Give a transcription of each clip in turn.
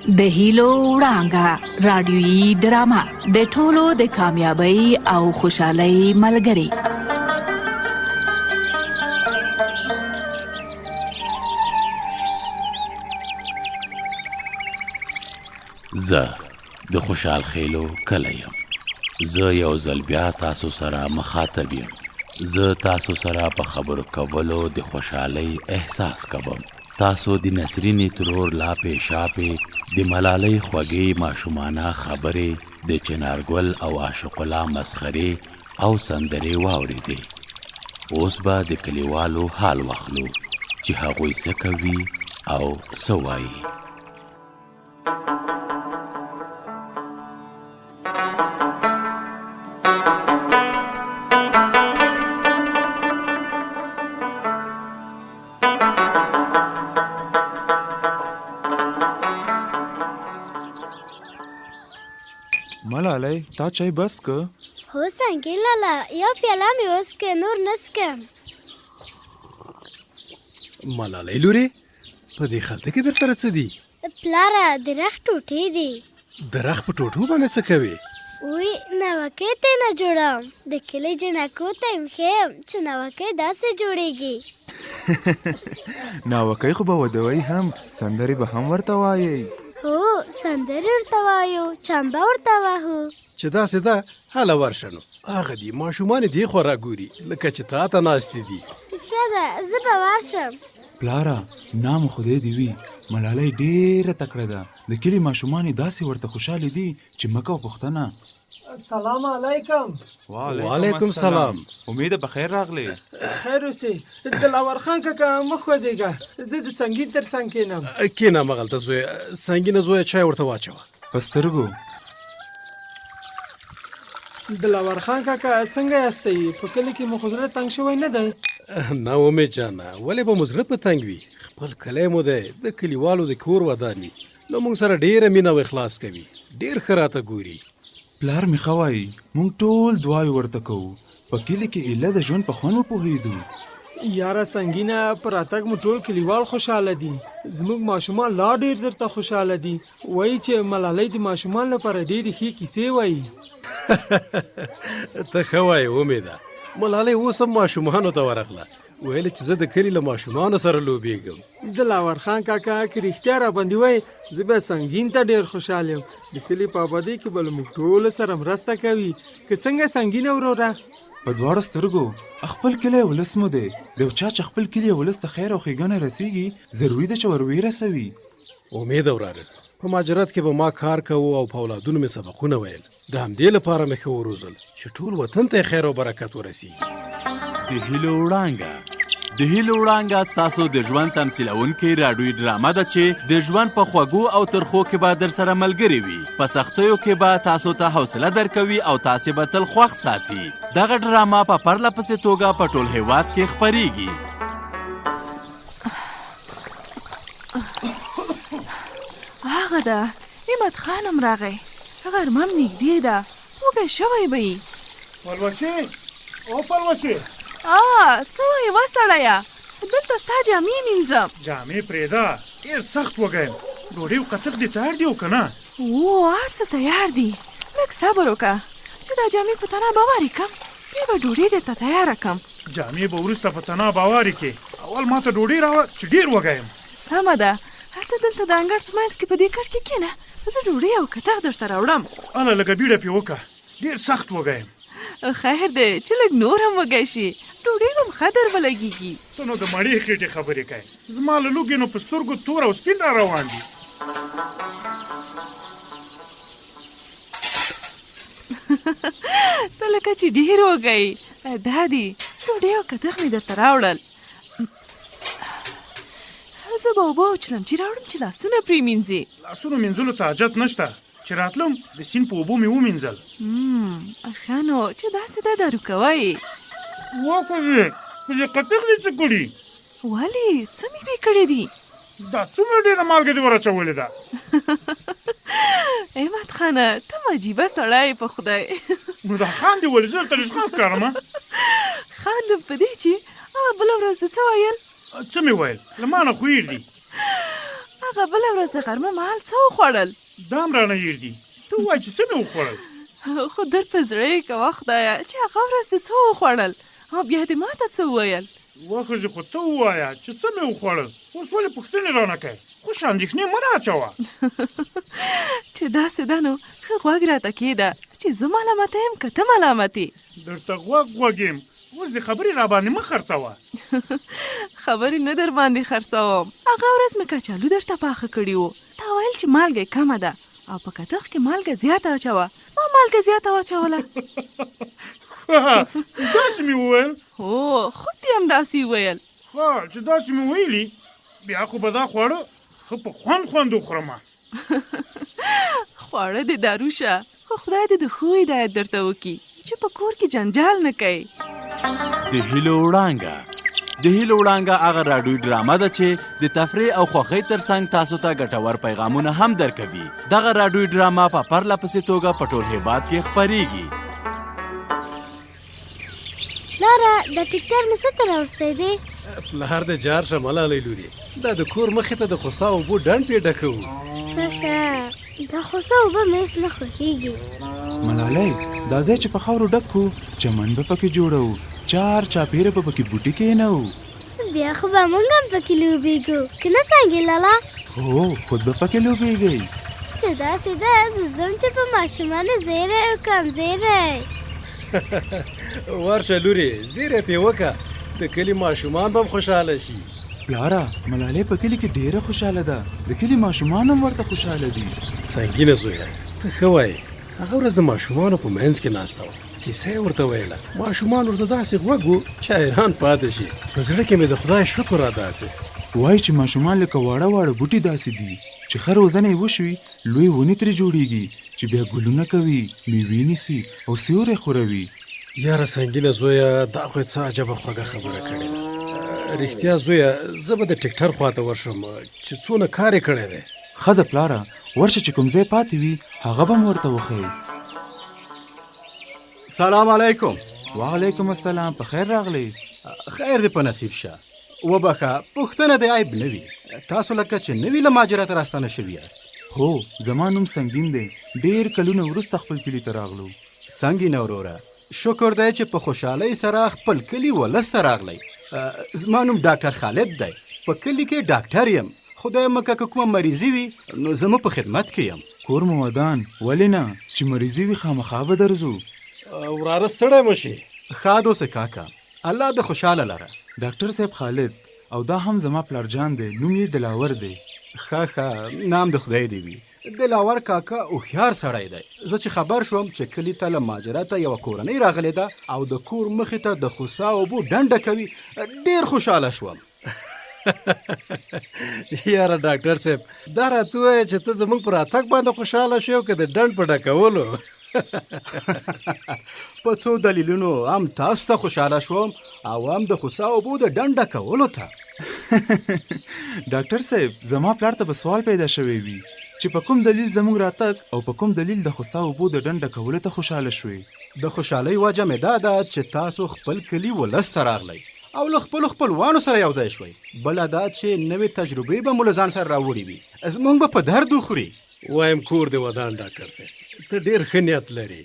د هیلو وړانګه رادیويي ډرامه د ټولو د کامیابی او خوشحالۍ ملګری. زه د خوشحال خیلو کلی یم. زه یو ځل بیا تاسو سره مخاطب یم. زه تاسو سره په خبرو کولو د خوشحالۍ احساس کوم. تاسو د نسرینې ترور لاپې شاپې د ملالۍ خوږې ماشومانه خبرې د چنارګل او عاشق الله مسخرې او سندرې واورېدې. اوس به د کلیوالو حال واخلو چې هغوی څه کوي او څه وایي. ملالۍ تا چای بس که؟ هو څنګه لالا یو پیاله مې اوس که نور نسکم. ملالۍ لورې په دې خلطه کې در سره څه دي؟ پلاره د رخ ټوټې دي. د رخ په ټوټو باندې څه کوې؟ وی نوکۍ ته نه جوړم د کلي جنکو ته یم ښیم چې نوکۍ داسې جوړیږي. ناوکۍ خو به ودوئ هم سندرې به هم ورته وایئ. هو سندرې ورته وایو چمبه ورته وهو. چې داسې ده هله ورشه نو هغه دي ماشومان دې خوا راګوري لکه چې تا ته ناستې دي. ښه ده زه به ورشم. پلاره نام خدای دې وي ملالۍ ډېره تکړه ده. د کلي ماشومان یې داسې ورته خوشحالې دي چې مه کوه پوښتنه. السلام علیکم. وعلیکم سلام. امیده بخیر راغلی. خیر اوسې. دلاور خان کاکا مه خوځېږه زه د سنګین تر څنګ کښېنم. کښېنه همغلته زویه سنګینه زویه چای ورته واچوه. په سترګو. دلاور خان کاکا څنګه یاستئ؟ په کلي کې مو خو زړه تنګ شوی نه دی؟ نه امید جانه ولې به مو زړه په تنګ وي؟ خپل کلی مو دی د کلیوالو د کور ودان وي نو موږ سره ډېره مینه او اخلاص کوي. ډېر ښه راته ګوري. پلار مې ښه وایي موږ ټول دعاوې ورته کوو. په کلي کې ایله د ژوند په خوند وپوهېدو. یاره سنګینه په راتګ مو ټول کلیوال خوشحاله دي. زموږ ماشومان لا ډېر درته خوشحاله دي. وایي چې ملالۍ د ماشومان لپاره ډېرې ښې کیسې وایي. ته ښه وایې امیده. ملالۍ اوس هم ماشومانو ته ورغله ویل چې زه د کلي له ماشومانو سره لوبېږم. دلاور خان کاکا که رښتیا راباندې وایي زه به سنګین ته ډېر خوشحال یم. د کلي په ابادۍ کې به له موږ ټولو سره مرسته کوي. که څنګه سنګینه وروره؟ په دواړو سترګو. خپل کلی ولس مو دی. د یو چا چې خپل کلي ولس ته خیر او ښېګڼه رسېږي ضروري ده چې ور ورسوي. امید وراره په مهاجرت کې به ما کار کوو او په اولادونو مې سبقونه ویل. د همدې لپاره مې ښه وروزل چې ټول وطن ته خیر او برکت ورسیږي. د هیلو وړانګه د هیلو وړانګه ستاسو د ژوند تمثیلونکې راډیویي ډرامه ده چې د ژوند په خوږو او ترخو کې به در سره ملګرې وي. په سختیو کې به تاسو ته حوصله درکوي او تاسې به تل خوښ ساتي. دغه ډرامه په پرله پسې توګه په ټول هېواد کې خپریږي. هغه ده همت خانم راغی. غرمه م نږدې ده وږی شوی به یي. پلوشې او پلوشې څه وایې وسړیه دلته ستا جامې مینځم. جامې پرېږده ډېر سخت وږی یم. ډوډۍ او قطق دې تیار دي او که نه؟ هر څه تیار دي. لږ صبر وکړه چې دا جامې په تنه باورې کړم بیا به ډوډۍ درته تیاره کړم. جامې به وروسته په تنه باورې کړې. اول ما ته ډوډۍ راوړه چې ډېر وږی یم. سمه ده هلته دلته د انګړ په منځ کې په دې کټ کې کښېنه زه ډوډۍ او کتغ درته راوړم. هله لږه بیړه پرې وکړه ډېر سخت وږی یم. خیر دی چې لږ نور هم وږی شي ډوډۍ به م ښه در ولګېږي. ته نو د مړې خېټې خبرې کوې. زما له لوږې نو په سترګو تور او سپین را روان دي. ته لکه چې ډېر وږی دا دي ډوډۍ او کتغ مې درته راوړل. زه به اوبه وچلم چې راوړم چې لاسونه پرې مینځې. لاسونو مینځلو ته حاجت نشته. چې راتلم د سیند په اوبو مې ومینځل. ښه نو چې داسې ده دارو کوئ. وکړې په دې قطق دې څه کړي؟ ولې څه مې پې کړي دي؟ دا څومره ډېره مالګه دې ور اچولې ده. احمد خانه ته عجیبه سړی په خدای. نو دا خاندې ولې زه درته رښتیا ښکارم؟ خاندم په دې چې بله ورځ د څه ویل؟ څه مې ویل؟ له ما نه خو هېر دي. هغه بله ورځ د غرمه مهال څه وخوړل؟ دا هم رانه هېر دي. ته ووایه چې څه مې وخوړل. خو در په زړه یې کوه خدایه چې هغه ورځ دې څه وخوړل او بیا دې ما ته څه وویل؟ وښځې خو ته ووایه چې څه مې وخوړل. اوس ولې پوښتنې رانه کوې؟ خوش اندېښنې مه رااچوه. چې داسې ده نو ښه غوږ راته کېږده چې زه ملامته یم که ته ملامت یې. درته غوږ یم. اوس دې خبرې راباندې مه خرڅوه. خبرې نه در باندې خرڅوم. هغه ورځ مې کچالو درته پاخه کړي وو. تا ویل چې مالګه کمه ده او په کتغ کې مالګه زیاته اچوه. ما مالګه زیاته واچوله. داسې مې وویل؟ هو خود دې هم داسې وویل. ښه چې داسې مې ویلي بیا خو به دا خواړه ښه په خوند وخورمه. خواړه دې دارو شه خو خدای دې د ښو هدایت درته وکړي چې په کور کې جنجال نه کوي. د هیلو وړانګه هغه راډیوي ډرامه ده چې د تفریح او خوښۍ ترڅنګ تاسو ته ګټور پیغامونه هم درکوي. دغه راډیوي ډرامه په پرله پسې توګه په ټول هېواد کې خپریږي. لاره د ټیکټر مو څه ته راوستی دی؟ پلار د جار شه ملالۍ لورې، دا د کور مخې ته د خوسا اوبو ډنډ پې ډکوو. ښه دا خوسا اوبه مې هېڅ نه خوښېږي. ملالۍ دا ځای چې په خاورو ډک کړو چمن به پکې جوړو، چار چاپېره به پکې بوټي کېنوو. بیا خو به موږ هم پکې لوبېږو که نه څنګه لالا؟ هو خود به پکې لوبېږئ. چې داسې ده زه ځم چې په ماشومانو زیری وکړم. زیری ورشه لورې زیری پې وکړه، د کلي ماشومان به هم خوشحاله شي. پلاره ملالۍ په کلي کې ډېره خوشحاله ده، د کلي ماشومان هم ورته خوشحاله دي. سنګینه زویه ته ښه وایې. هغه ورځ د ماشومانو په منځ کې ناسته وه، کیسه یې ورته ویله. ماشومان ورته داسې غوږ وو چې حیران پاتې شي. په زړه کې مې د خدای شکر ادا کړ. وایي چې ماشومان لکه واړه بوټي داسې دي چې ښه روزنه یې وشوي لوی ونې ترې جوړیږي چې بیا ګلونه کوي، میوې نیسي او سیوری خوروي. یاره سنګینه زویه دا خو څه عجبه خوږه خبره کړې ده. رښتیا زویه زه به د ټیکټر خواته ورشم چې څونه کار یې کړی دی. ښه ده پلاره ورشه چې کوم ځای پاتې وي هغه به م ورته وښیي. سلام علیکم. وعلیکم السلام. په خیر راغلی. خیر دې په نصیب شه. وبخه پوښتنه دې عیب نه وي. تاسو لکه چې نوي له مهاجرت راستانه شوي یاست. هو زما نوم سنگین دی. ډېر کلونه وروسته خپل کلي ته راغلو. سنگین وروره شکر دی چې په خوشحالۍ سره خپل کلي ولس ته راغلی. زما نوم ډاکټر خالد دی. په کلي کې ډاکټر یم. خدای مکه که کومه مریضي وي نو زما په خدمت کې یم. کور مو ودان ولې نه چې مریضي وي خامخا به درځو. وراره ستړی مه شي. ښاد اوسه کاکا الله د خوشحاله لره. ډاکټر صاحب خالد او دا هم زما پلارجان دی. نوم یې دلاور دی. ښه نام د خدای دی وي. دلاور کاکا هوښیار سړی دی. زه چې خبر شوم چې کلي ته له مهاجرته یوه کورنۍ راغلې ده او د کور مخې ته د خوسا اوبو ډنډه کوي ډېر خوشحاله شوم. یاره ډاکټر صاحب دا راته ووایه چې ته زموږ په راتګ باندې خوشحاله شوې او که د ډنډ په ډکولو؟ په څو دلیلونو هم تاسو ته خوشحاله شوم او هم د خوسا اوبو د ډنډ ډکولو ته. ډاکټر صاحب زما پلار ته به سوال پیدا شوی وي چې په کوم دلیل زموږ راتګ او په کوم دلیل د خوسا اوبو د ډنډ ډکولو ته خوشحاله شوې. د خوشحالۍ وجه مې دا ده چې تاسو خپل کلي ولس ته راغلی او له خپلو خپلوانو سره یو ځای شوئ. بله دا چې نوې تجربې به مو له ځان سره راوړي وي. زموږ به په درد وخوري. وایم کور دې ودان ډاکټر صاحب ته ډېر ښه نیت لرې.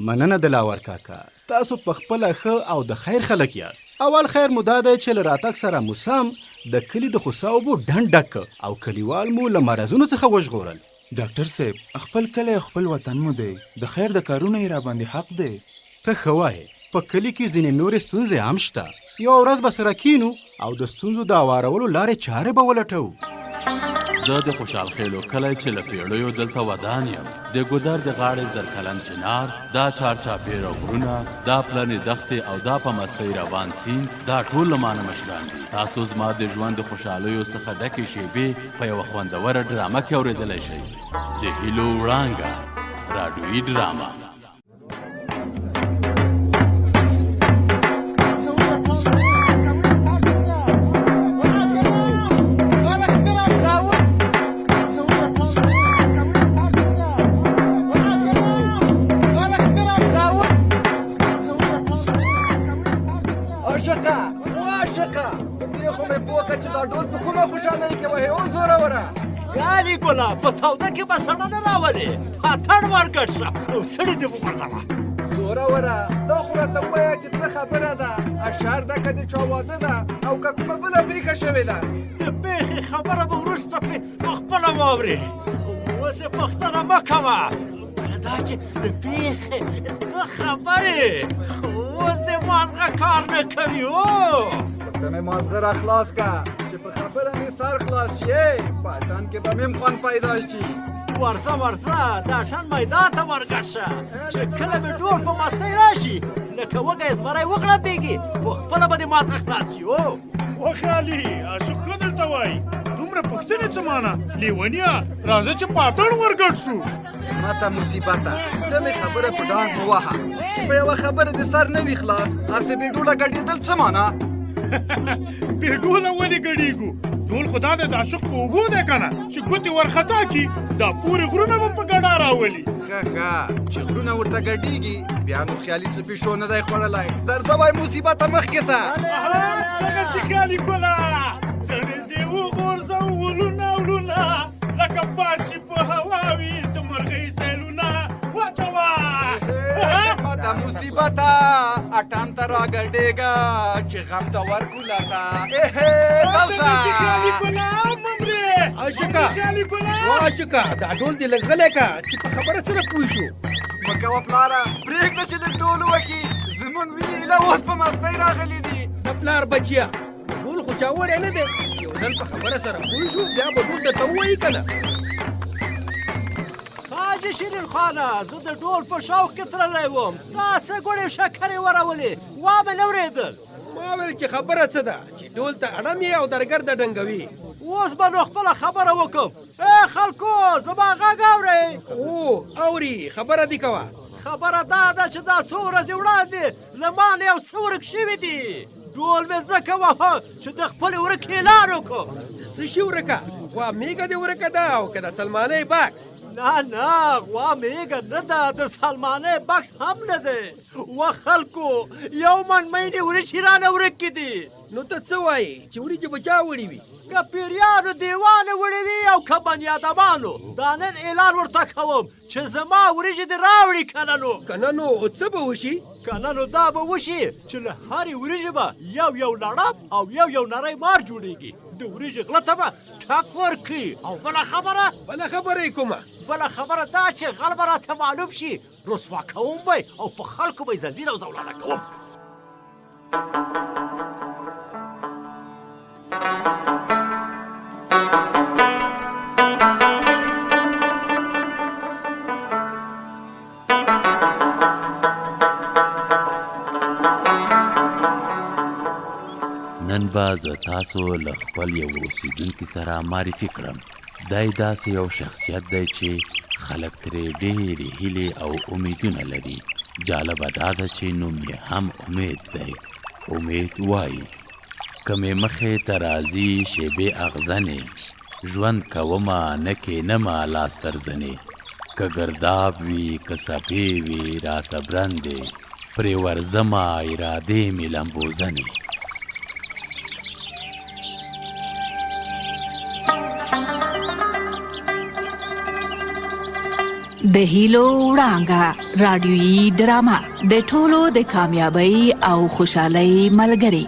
مننه دلاور کاکا. تاسو په خپله ښه او د خیر خلک یاست. اول خیر مو دا دی چې له راتګ سره مو سم د کلي د خوسا اوبو ډنډ ډک او کلیوال مو له مرضونو څخه وژغورل. ډاکټر صاحب خپل کلی خپل وطن مو دی. د خیر د کارونه یې راباندې حق دی. ته ښه وایې. په کلي کې ځینې نورې ستونزې هم شته. یوه ورځ به سره کینو او د ستونزو د هوارولو لارې چارې به ولټوو. زه د خوشحال خیلو کلی چې له پیړیو دلته ودان یم. د ګودر د غاړې زرکلن چنار، دا چار چاپېره غرونه، دا پلنې دښتې او دا په مستۍ روان سیند دا ټول له مانه مشران دي. تاسو زما د ژوند د خوشحالیو څخه ډکې شیبې په یوه خوندوره ډرامه کې اورېدلی شئ. د هیلو وړانګه راډیویي ډرامه. یالي ګله په توده کې به سړه نه راولې اتڼ ورګډ شه او سړي دې وغورځوه زوروره دا خو راته ووایه چې څه خبره ده اشار ده که د چا واده ده او که کومه بله پېښه شوې ده د پېښې خبره به وروسته په خپله واورې اوس یې پوښتنه مه کوه بله دا چې د پېښې ته خبرې خو اوس دې مازغه کار نه کوي ورته مې مازغه را خلاص که چې په خبره مې سر خلاص شي په اتڼ کې به مې خوند پیدا شي ورځه د اتڼ میدان ته ورګډ شه چې کله مې ډول په مستۍ راشي لکه وږی زمری وغړمبېږي په خپله به دې مازغه خلاص شي وخالي اشوک ښه دلته وایي دومره پوښتنې څه مانه لیونیه راځه چې په اتڼ ورګډ شو ماته مصیبته ته مې خبره په ډانګ مه وهه چې په یوه خبره دې سر نه وي خلاص هسې بې ډوله ګډېدل څه مانه بې ډوله ولې ګډېږو ډول خو دا د عاشق په اوبو دی که نه چې ګوتې ورخطا کي دا پورې غرونه به په ګډا راولي ښه چې غرونه ورته ګډېږي بیا نو خیالي څه پیشو نه دی خوړلی درځه وای مصیبته مخکې سه دغسې خیالي ګله څڼې دې وغورځو ولونه ولونه لکه باد چې په هوا وي د مرغۍ سیلونه واچوه ماته مصیبته اټام ته راګډېږه چې غم ته ورکوله عاشقه دا ډول دې لږ غلی که چې په خبره سره پوه شو مه کوه پلاره پرېږده چې لږ ډول وکړي زموږ وینې ایله اوس په مستۍ راغلي دي د پلار بچیه ډول خو چا وړی نه دی چې یو ځل په خبره سره پوه شو بیا به ډول درته ووایي که نه حاجي شیرین خانه زه د ډول په شوق کې تللی وم دا څه ګوړې شکرې ورولې وا مې نه اورېدل ما ویل چې خبره څه ده چې ډول ته اړم یې او درګرده ډنګوي اوس به نو خپله خبره وکړم ای خلکو زما غږ اورئ اوري خبره دې کوه خبره دا ده چې دا څو ورځې وړاندې له ما نه یو څه ورک شوي دي ډول مې ځکه وهه چې د خپلې ورکې اعلان وکړم څه شي ورکه غوا میږه دې ورکه ده او که د سلمانۍ بکس نه غوا میږه نه ده د سلمانۍ بکس هم نه دی و خلکو یو من مینې وریجې رانه ورکې دي نو ته څه وایې چې وریجې به چا وړي وي که پیریانو دیوانه وړي وي او که بنیادمانو دا نن اعلان ورته کوم چې زما وریجې دې راوړي که نه نو څه به وشي که نه نو دا به وشي چې له هرې وریجې به یو لړم او یو نری مار جوړېږي د وریجې غله ته به ټک ورکړي او بله خبره یې کومه بله خبره دا چې غل به راته معلوم شي رسوا کوم به او په خلکو به یې زنځیر او زولانه کوم نن به زه تاسو له خپل یو اوسیدونکي سره معرفي کړم دی داسې یو شخصیت دی چې خلک ترې ډېرې هیلې او امیدونه لري جالبه دا ده چې نوم یې هم امید دی امید وایي که مې مخې ته راځي شیبې اغزنې ژوند کومه نه کښېنمه لاس تر زنې که ګرداب وي که څپې وي راته برندې پرې ورځمه ارادې مې لمبوزنې د هیلو وړانګه رادیویي ډرامه د ټولو د کامیابی او خوشحالۍ ملګری